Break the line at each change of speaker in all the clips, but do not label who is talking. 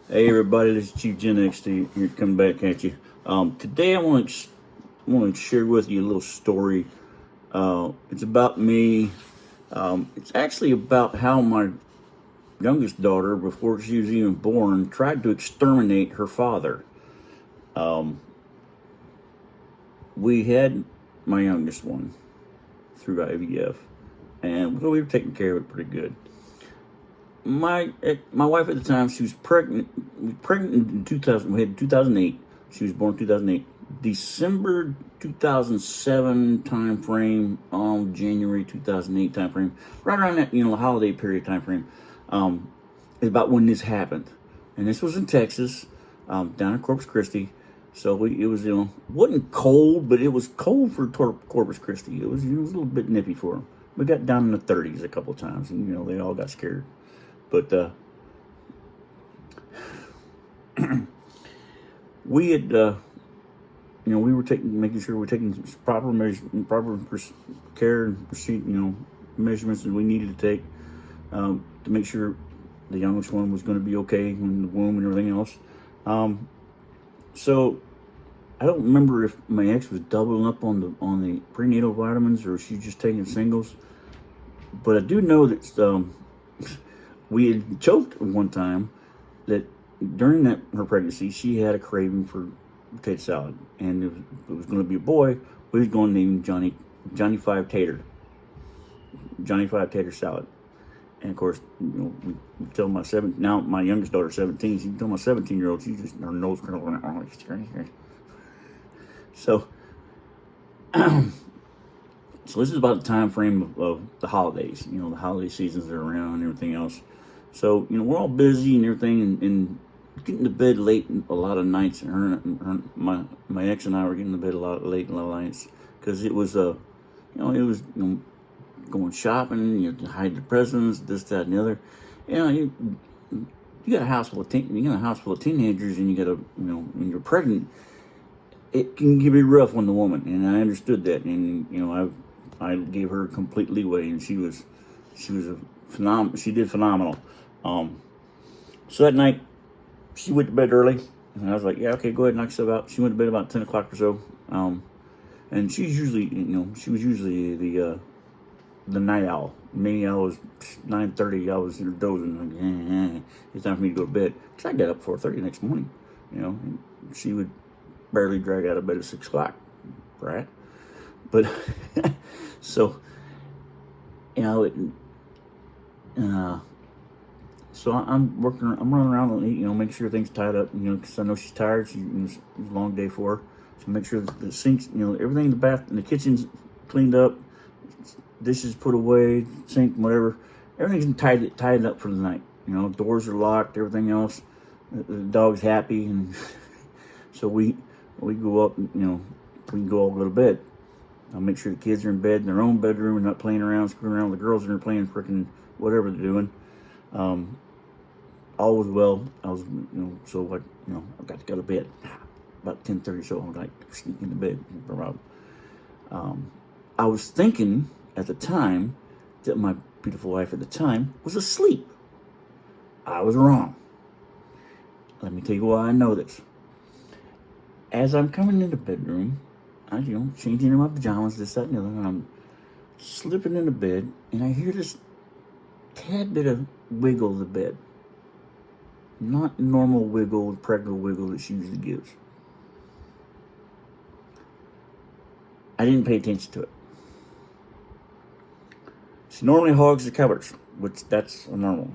Hey everybody, this is Chief Gen X here coming back at you. Today I want to share with you a little story. It's about me. It's actually about how my youngest daughter, before she was even born, tried to exterminate her father. We had my youngest one through IVF, and we were taking care of it pretty good. My wife at the time, she was pregnant in 2000. We had 2008. She was born 2008. December 2007 time frame, January 2008 time frame, right around that the holiday period time frame, is about when this happened, and this was in Texas, down in Corpus Christi. So it was wasn't cold, but it was cold for Corpus Christi. It was a little bit nippy for them. We got down in the 30s a couple of times, and they all got scared. But we had, we were making sure we were taking proper care and measurements that we needed to take to make sure the youngest one was going to be okay in the womb and everything else. So I don't remember if my ex was doubling up on the prenatal vitamins or she was just taking singles, but I do know that we had joked one time that during her pregnancy, she had a craving for potato salad, and if it was going to be a boy, we was going to name Johnny Five Tater salad. And of course, we tell now my youngest daughter 17. She tell my 17-year-old, she just her nose curling. So, so this is about the time frame of the holidays. The holiday seasons are around and everything else. So, we're all busy and everything, and getting to bed late a lot of nights. And my ex and I were getting to bed a lot of nights because it was going shopping. You have to hide the presents, this, that, and the other. You got a house full of teenagers, and you got when you're pregnant, it can be rough on the woman, and I understood that, and I gave her complete leeway, and she was a phenomenal. She did phenomenal. So that night, she went to bed early, and I was like, "Yeah, okay, go ahead, knock yourself out." She went to bed about 10 o'clock or so, and she's usually, she was usually the night owl. Me, I was 9:30. I was dozing. Like, it's time for me to go to bed. Cause I got up 4:30 the next morning. And she would barely drag out of bed at 6 o'clock, right? But so, it. So I'm running around, make sure things tied up, because I know she's tired. It's a long day for her. So make sure that the sinks, everything in the in the kitchen's cleaned up, dishes put away, sink, whatever. Everything's tied up for the night. Doors are locked, everything else. The dog's happy, and so we go up, we can all go to bed. I'll make sure the kids are in bed in their own bedroom and not playing around, screwing around with the girls, and they're playing freaking whatever they're doing. All was well. I was, so I got to go to bed about 10:30. So I'm like sneak into bed. I was thinking at the time that my beautiful wife at the time was asleep. I was wrong. Let me tell you why I know this. As I'm coming into the bedroom, I changing in my pajamas, this, that, and the other, and I'm slipping into bed, and I hear this tad bit of wiggle of the bed. Not normal wiggle, pregnant wiggle that she usually gives. I didn't pay attention to it. She normally hogs the covers, which that's normal.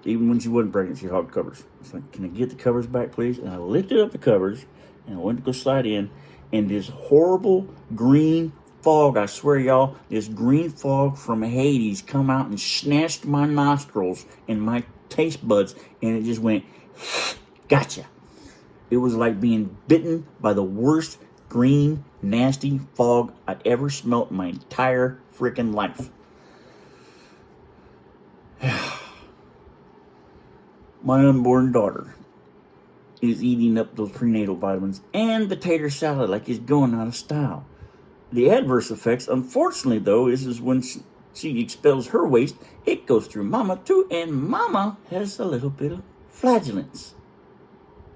Even when she wasn't pregnant, she hogged covers. It's like, can I get the covers back, please? And I lifted up the covers, and I went to go slide in, and this horrible green fog, I swear, y'all, this green fog from Hades come out and snatched my nostrils and my taste buds, and it just went, gotcha. It was like being bitten by the worst green, nasty fog I'd ever smelt in my entire freaking life. My unborn daughter is eating up those prenatal vitamins and the tater salad like it's going out of style. The adverse effects, unfortunately, though, is when she expels her waste, it goes through mama too, and mama has a little bit of flatulence.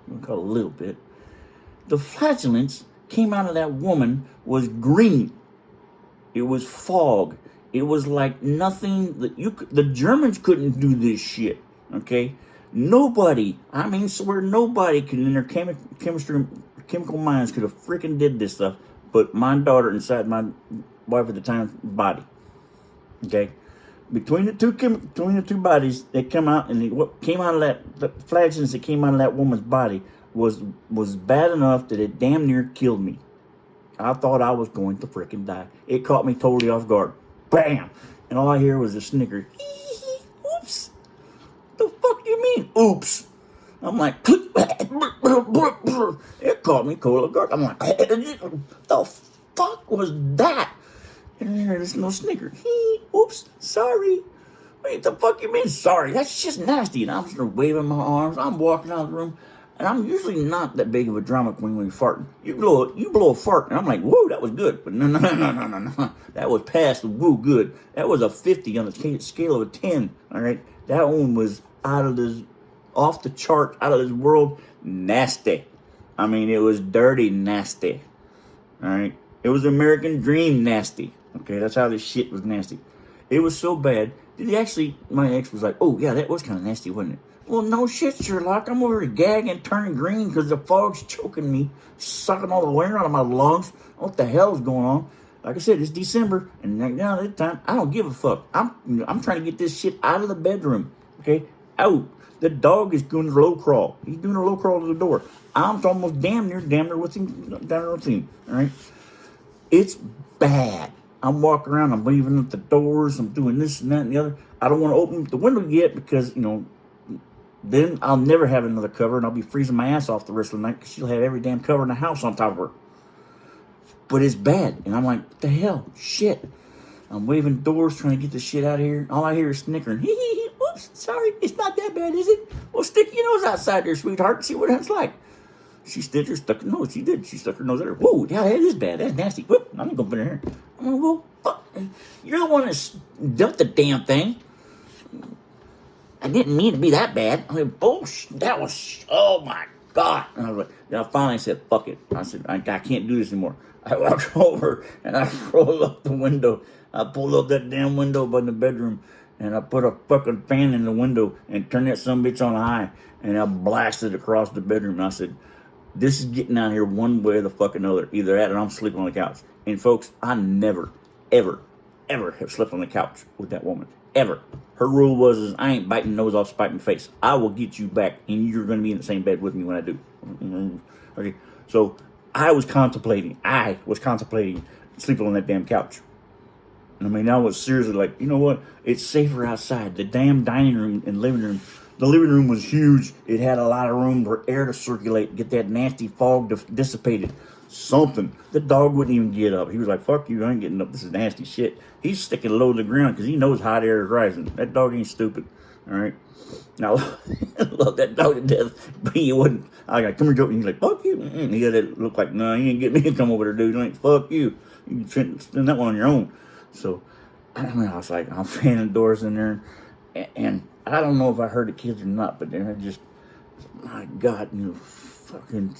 we'll call it a little bit. The flatulence came out of that woman was green. It was fog. It was like nothing that the Germans couldn't do this shit. Okay, nobody. I mean, swear nobody could in their chemical minds could have freaking did this stuff. But my daughter inside my wife at the time's body. Okay, between the two bodies, they come out, and what came out of the flatulence that came out of that woman's body was bad enough that it damn near killed me. I thought I was going to freaking die. It caught me totally off guard. Bam! And all I hear was a snicker. Oops. The fuck you mean? Oops. I'm like, it caught me totally off guard. I'm like, the fuck was that? And there's no snicker. Oops. Sorry. Wait, the fuck you mean sorry? That's just nasty. And I'm just waving my arms. I'm walking out of the room. And I'm usually not that big of a drama queen when you're farting. You blow a fart, and I'm like, whoa, that was good. But no. That was past the woo good. That was a 50 on the scale of a 10, all right? That one was off the chart, out of this world, nasty. I mean, it was dirty nasty, all right? It was American dream nasty, okay? That's how this shit was nasty. It was so bad. My ex was like, oh, yeah, that was kind of nasty, wasn't it? Well, no shit, Sherlock. I'm over here gagging, turning green because the fog's choking me, sucking all the air out of my lungs. What the hell is going on? Like I said, it's December, and now this time, I don't give a fuck. I'm trying to get this shit out of the bedroom, okay? Out. The dog is doing a low crawl. He's doing a low crawl to the door. I'm almost damn near with him, all right? It's bad. I'm walking around, I'm leaving at the doors, I'm doing this and that and the other. I don't want to open the window yet because, then I'll never have another cover, and I'll be freezing my ass off the rest of the night because she'll have every damn cover in the house on top of her. But it's bad, and I'm like, what the hell? Shit. I'm waving doors, trying to get this shit out of here. All I hear is snickering. Whoops, sorry, it's not that bad, is it? Well, stick your nose outside there, sweetheart, and see what it's like. She stuck her nose. She did. She stuck her nose at her. Whoa, yeah, that is bad. That's nasty. Whoop, I'm going to put it in here. I'm like, well, fuck. You're the one that dumped the damn thing. I didn't mean to be that bad. I mean, bullshit. That was, oh my God. And I was like, then I finally said, fuck it. I said, I can't do this anymore. I walked over and I rolled up the window. I pulled up that damn window by the bedroom and I put a fucking fan in the window and turned that sumbitch on high and I blasted across the bedroom. And I said, this is getting out here one way or the fucking other. Either that or I'm sleeping on the couch. And folks, I never, ever, ever have slept on the couch with that woman. Ever. Her rule was, I ain't biting nose off spiting face. I will get you back, and you're going to be in the same bed with me when I do. Okay, so I was contemplating sleeping on that damn couch. I mean, I was seriously like, you know what? It's safer outside. The damn dining room and living room. The living room was huge. It had a lot of room for air to circulate, get that nasty fog dissipated. Something. The dog wouldn't even get up. He was like, fuck you, I ain't getting up. This is nasty shit. He's sticking low to the ground because he knows hot air is rising. That dog ain't stupid. All right? Now, I love that dog to death. But he wouldn't. I got, come here, Joe. And he's like, fuck you. He got that look like, no, you ain't getting me to come over there, dude. Like, fuck you. You can spend that one on your own. So, I was like, I'm fanning doors in there. And I don't know if I heard the kids or not, but then I just, my God, fucking,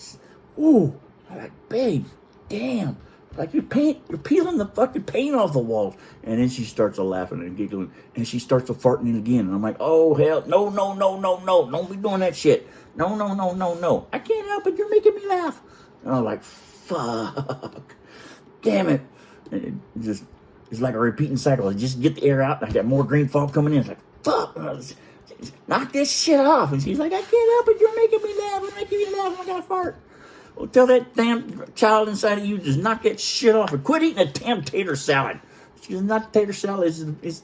ooh. I'm like, babe, damn. Like you're peeling the fucking paint off the walls. And then she starts laughing and giggling. And she starts farting in again. And I'm like, oh, hell, no. Don't be doing that shit. No. I can't help it. You're making me laugh. And I'm like, fuck. Damn it. And it's like a repeating cycle. I just get the air out. And I got more green fog coming in. It's like, fuck. Knock this shit off. And she's like, I can't help it. You're making me laugh. I'm making you laugh. I got to fart. Well, tell that damn child inside of you just knock that shit off and quit eating a damn tater salad. It's not tater salad. It's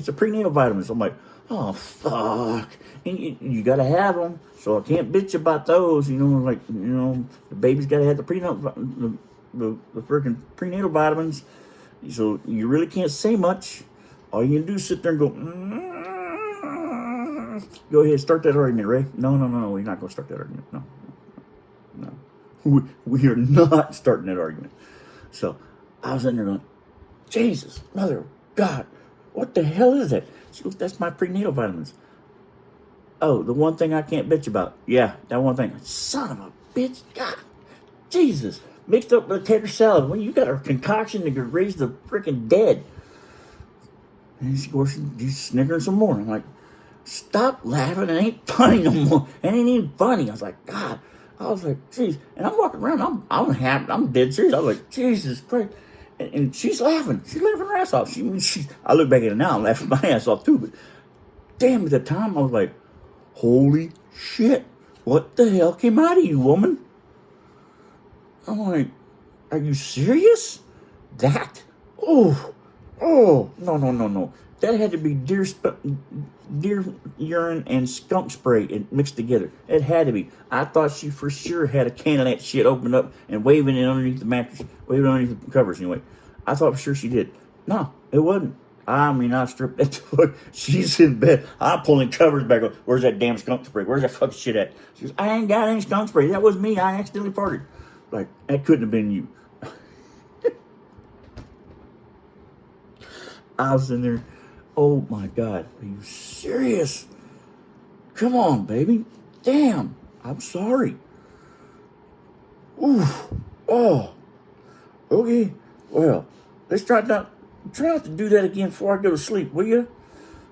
a prenatal vitamins. I'm like, oh, fuck. And you got to have them. So I can't bitch about those. The baby's got to have the freaking prenatal vitamins. So you really can't say much. All you can do is sit there and go, Go ahead, start that argument, Ray. No, we're not going to start that argument. No. We are not starting that argument. So I was in there going, Jesus, mother of God, what the hell is that? She goes, that's my prenatal vitamins. Oh, the one thing I can't bitch about. Yeah, that one thing. Son of a bitch. God, Jesus. Mixed up with a tater salad. When you got a concoction that could raise the freaking dead. And of course, she's snickering some more. I'm like, stop laughing. It ain't funny no more. It ain't even funny. I was like, God. I was like, jeez. And I'm walking around. I'm happy. I'm dead serious. I was like, Jesus Christ. And she's laughing. She's laughing her ass off. I look back at it now. I'm laughing my ass off too. But damn, at the time, I was like, holy shit. What the hell came out of you, woman? I'm like, are you serious? That? Oh, no. That had to be deer urine and skunk spray mixed together. It had to be. I thought she for sure had a can of that shit opened up and waving it underneath the mattress, waving it underneath the covers anyway. I thought for sure she did. No, it wasn't. I mean, I stripped that to her. She's in bed. I'm pulling covers back up. Where's that damn skunk spray? Where's that fucking shit at? She goes, I ain't got any skunk spray. That was me. I accidentally farted. Like, that couldn't have been you. I was in there. Oh my God. Are you serious? Come on, baby. Damn. I'm sorry. Oof. Oh. Okay. Well, let's try not to do that again before I go to sleep, will you?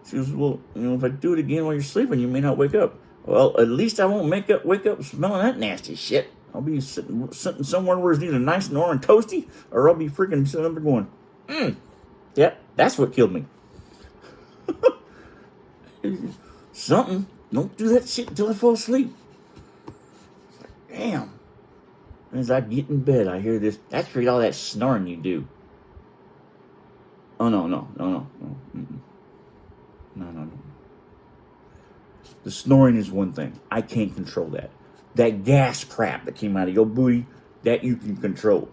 She goes, well, if I do it again while you're sleeping, you may not wake up. Well, at least I won't wake up smelling that nasty shit. I'll be sitting somewhere where it's either nice and warm and toasty, or I'll be freaking sitting up there going, yep, that's what killed me. Something. Don't do that shit until I fall asleep. It's like, damn. As I get in bed, I hear this. That's for all that snoring you do. Oh, no. No. The snoring is one thing. I can't control that. That gas crap that came out of your booty, that you can control.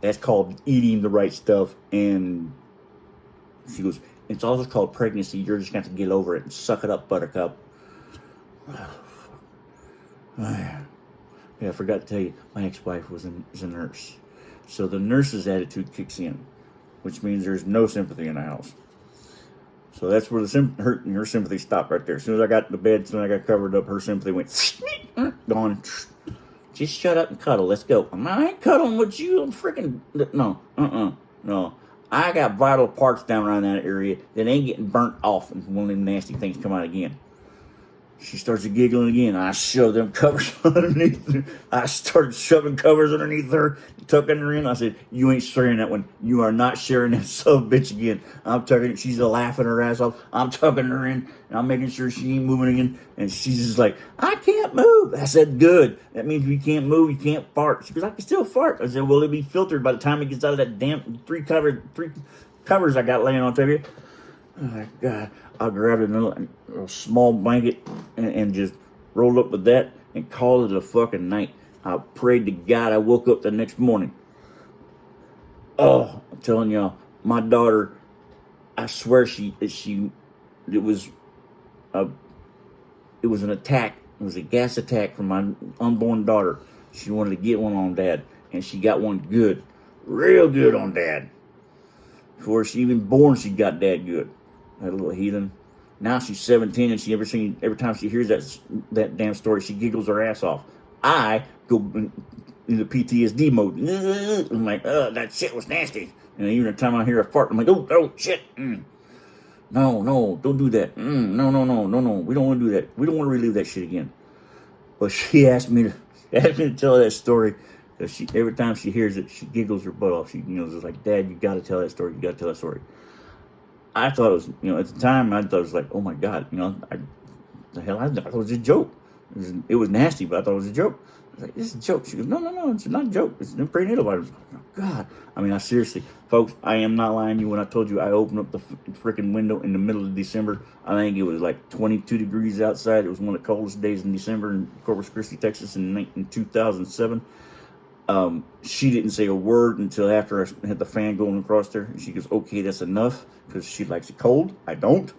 That's called eating the right stuff. And she goes, it's also called pregnancy. You're just going to have to get over it and suck it up, buttercup. Yeah, I forgot to tell you, my ex-wife is a nurse. So the nurse's attitude kicks in, which means there's no sympathy in the house. So that's where her sympathy stopped right there. As soon as I got to bed, as soon as I got covered up, her sympathy went, gone. Just shut up and cuddle. Let's go. I ain't cuddling with you. I'm freaking, no. I got vital parts down around that area that ain't getting burnt off and one of them nasty things come out again. She starts giggling again. I shoved them covers underneath her. I started shoving covers underneath her, tucking her in. I said, you ain't sharing that one. You are not sharing that son of a bitch again. I'm tucking. She's laughing her ass off. I'm tucking her in, and I'm making sure she ain't moving again. And she's just like, I can't move. I said, good. That means you can't move. You can't fart. She goes, I can still fart. I said, well, it'll be filtered by the time it gets out of that damn three covers I got laying on top of you. Oh my God. I grabbed a small blanket and just rolled up with that and called it a fucking night. I prayed to God I woke up the next morning. Oh, I'm telling y'all, my daughter, I swear it was an attack. It was a gas attack from my unborn daughter. She wanted to get one on Dad, and she got one good, real good on Dad. Before she even born, she got Dad good. That little heathen. Now she's 17, and every time she hears that damn story, she giggles her ass off. I go into PTSD mode. I'm like, that shit was nasty. And even the time I hear a fart, I'm like, oh shit. No, don't do that. No. We don't want to do that. We don't want to relive that shit again. But she asked me to tell that story. Because every time she hears it, she giggles her butt off. She, just like, Dad, you got to tell that story. You got to tell that story. I thought it was, at the time, I thought it was like, oh my God, I thought it was a joke. It was nasty, but I thought it was a joke. I was like, this is a joke. She goes, no, it's not a joke. It's an prenatal virus. Oh God. I seriously, folks, I am not lying to you when I told you I opened up the freaking window in the middle of December. I think it was like 22 degrees outside. It was one of the coldest days in December in Corpus Christi, Texas in 2007. She didn't say a word until after I had the fan going across there. And she goes, okay, that's enough, because she likes it cold. I don't.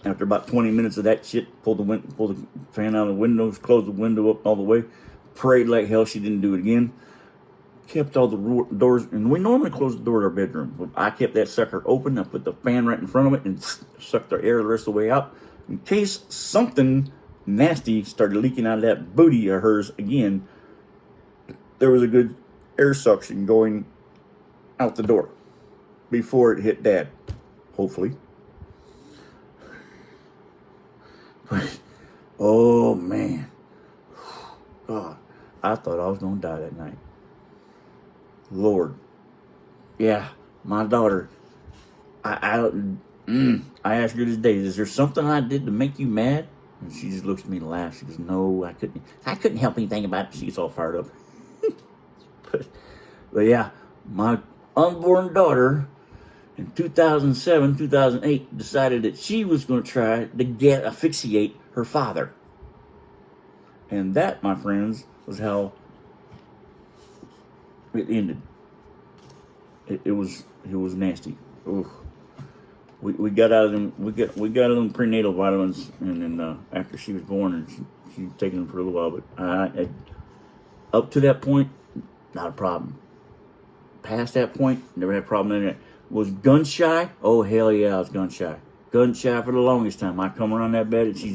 After about 20 minutes of that shit, pulled the fan out of the windows, closed the window up all the way, prayed like hell she didn't do it again. kept all the doors, and we normally close the door to our bedroom. But I kept that sucker open. I put the fan right in front of it and sucked the air the rest of the way out in case something nasty started leaking out of that booty of hers again. There was a good air suction going out the door before it hit Dad, hopefully. But, oh man, God, I thought I was gonna die that night. Lord, yeah, my daughter. I asked her today, is there something I did to make you mad? And she just looks at me and laughs. She goes, no, I couldn't. I couldn't help anything about it. She gets all fired up. but yeah, my unborn daughter in 2007, 2008 decided that she was going to try to asphyxiate her father. And that, my friends, was how it ended. It was nasty. Oof. We got out of them. We got out of them prenatal vitamins, and then after she was born, and she taken them for a little while. But up to that point, not a problem. Past that point, never had a problem in it. Was gun shy? Oh hell yeah, I was gun shy. Gun shy for the longest time. I come around that bed and she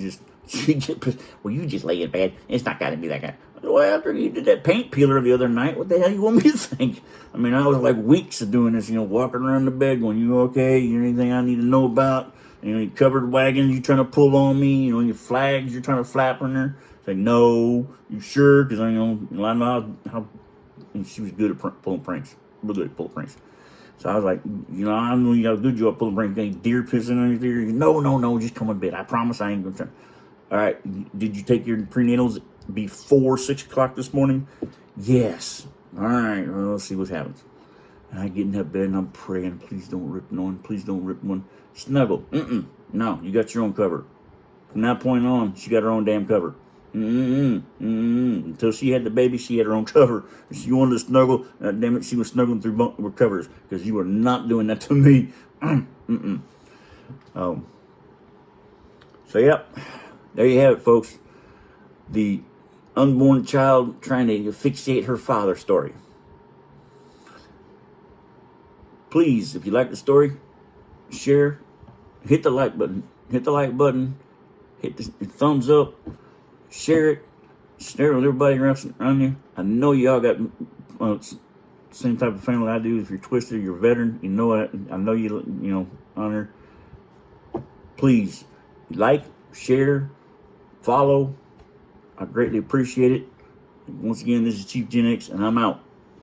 get pissed. Well, you just lay in bed. It's not got to be that guy. Well, after you did that paint peeler the other night, what the hell you want me to think? I mean, I was like weeks of doing this, walking around the bed going, you okay? You anything I need to know about? Your covered wagons you trying to pull on me? Your flags you're trying to flap on her? It's like, no, you sure? Because I know how and she was good at pulling pranks. Real good at pulling pranks. So I was like, I know you got a good job pulling pranks. Ain't deer pissing on your ear? No, just come in bed. I promise I ain't going to try. All right, did you take your prenatals before 6 o'clock this morning? Yes. All right, well, let's see what happens. And I get in that bed and I'm praying, please don't rip one. Please don't rip one. Snuggle. No, you got your own cover. From that point on, she got her own damn cover. Until she had the baby, she had her own cover. If she wanted to snuggle, damn it, she was snuggling through covers because you were not doing that to me. So, yep. There you have it, folks. The unborn child trying to asphyxiate her father story. Please, if you like the story, share, hit the like button. Hit the like button. Hit the thumbs up. Share it. Share it with everybody around you. I know y'all got same type of family I do. If you're twisted, you're a veteran. You know it. I know you honor. Please like, share, follow. I greatly appreciate it. Once again, this is Chief Gen X, and I'm out.